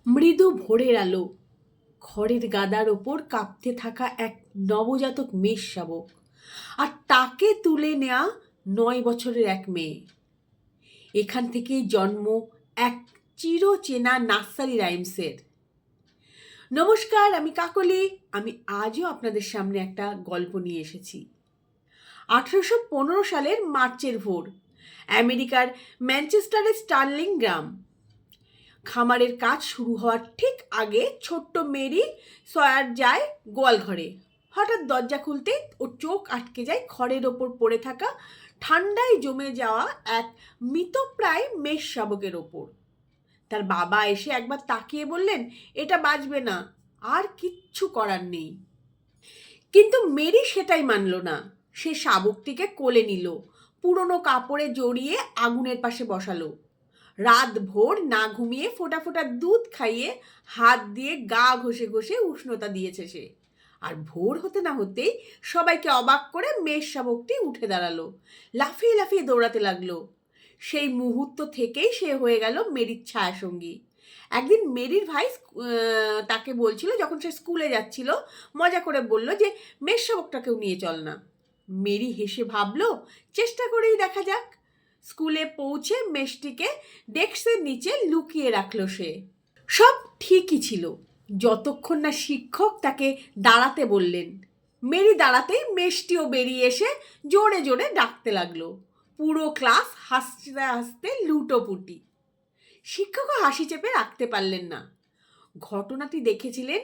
মৃদু ভোরের আলো, খড়ের গাদার ওপর কাঁপতে থাকা এক নবজাতক মেষ শাবক, আর তাকে তুলে নেয়া 9 বছরের এক মেয়ে। এখান থেকেই জন্ম এক চিরচেনা নার্সারি রাইমসের। নমস্কার, আমি কাকলি। আমি আজও আপনাদের সামনে একটা গল্প নিয়ে এসেছি। 1815 সালের মার্চের ভোর, আমেরিকার ম্যানচেস্টারের স্টার্লিং গ্রাম। খামারের কাজ শুরু হওয়ার ঠিক আগে ছোট্ট মেরি সয়ার যায় গোয়াল ঘরে। হঠাৎ দরজা খুলতে ওর চোখ আটকে যায় খড়ের ওপর পড়ে থাকা ঠান্ডায় জমে যাওয়া এক মৃতপ্রায় মেষ শাবকের ওপর। তার বাবা এসে একবার তাকিয়ে বললেন, এটা বাঁচবে না, আর কিচ্ছু করার নেই। কিন্তু মেরি সেটাই মানল না। সে শাবকটিকে কোলে নিল, পুরনো কাপড়ে জড়িয়ে আগুনের পাশে বসালো। রাত ভোর না ঘুমিয়ে ফোঁটা ফোঁটা দুধ খাইয়ে হাত দিয়ে গা ঘষে ঘষে উষ্ণতা দিয়েছে সে। আর ভোর হতে না হতেই সবাইকে অবাক করে মেষ শাবকটি উঠে দাঁড়ালো, লাফিয়ে লাফিয়ে দৌড়াতে লাগলো। সেই মুহূর্ত থেকেই সে হয়ে গেল মেরির ছায়াসঙ্গী। একদিন মেরির ভাই তাকে বলছিল, যখন সে স্কুলে যাচ্ছিল, মজা করে বলল যে মেষ শাবকটাকেও নিয়ে চল না। মেরি হেসে ভাবলো, চেষ্টা করেই দেখা যাক। স্কুলে পৌঁছে মেষটিকে ডেস্কের নিচে লুকিয়ে রাখলো সে। সব ঠিকই ছিল, যতক্ষণ না শিক্ষক তাকে দাঁড়াতে বললেন। মেরি দাঁড়াতেই মেষটিও বেরিয়ে এসে জোরে জোরে ডাকতে লাগলো। পুরো ক্লাস হাসতে হাসতে লুটোপুটি। শিক্ষকও হাসি চেপে রাখতে পারলেন না। ঘটনাটি দেখেছিলেন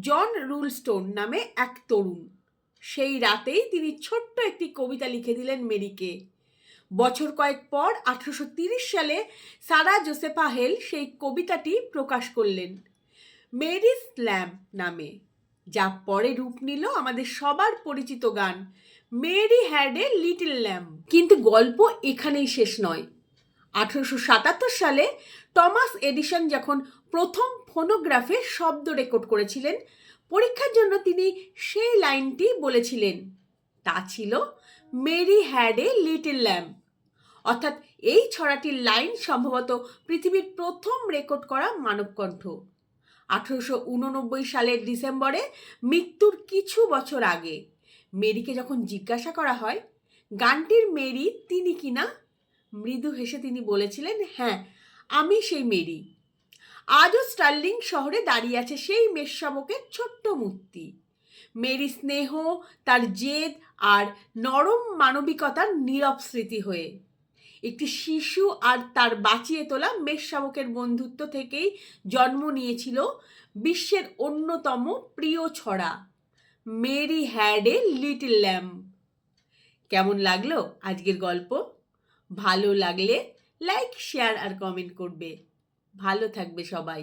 জন রুলস্টোন নামে এক তরুণ। সেই রাতেই তিনি ছোট্ট একটি কবিতা লিখে দিলেন মেরিকে। বছর কয়েক পর 1830 সালে সারা জোসেফা হেল সেই কবিতাটি প্রকাশ করলেন মেরিস ল্যাম্প নামে, যা পরে রূপ নিল আমাদের সবার পরিচিত গান Mary had a little lamp. কিন্তু গল্প এখানেই শেষ নয়। 1877 সালে টমাস এডিসন যখন প্রথম ফোনোগ্রাফে শব্দ রেকর্ড করেছিলেন, পরীক্ষার জন্য তিনি সেই লাইনটি বলেছিলেন। তা ছিল Mary had a little lamp. অর্থাৎ এই ছড়াটির লাইন সম্ভবত পৃথিবীর প্রথম রেকর্ড করা মানবকণ্ঠ। 1889 সালের ডিসেম্বরে, মৃত্যুর কিছু বছর আগে, মেরিকে যখন জিজ্ঞাসা করা হয় গানটির মেরি তিনি কিনা, মৃদু হেসে তিনি বলেছিলেন, হ্যাঁ, আমি সেই মেরি। আজও স্টার্লিং শহরে দাঁড়িয়ে আছে সেই মেষ শাবকের ছোট্ট মূর্তি। মেরি স্নেহ, তার জেদ আর নরম মানবিকতার নীরব স্মৃতি হয়ে। একটি শিশু আর তার বাঁচিয়ে তোলা মেষ শাবকের বন্ধুত্ব থেকেই জন্ম নিয়েছিল বিশ্বের অন্যতম প্রিয় ছড়া Mary had a little lamp. কেমন লাগলো আজকের গল্প? ভালো লাগলে লাইক, শেয়ার আর কমেন্ট করবে। ভালো থাকবে সবাই।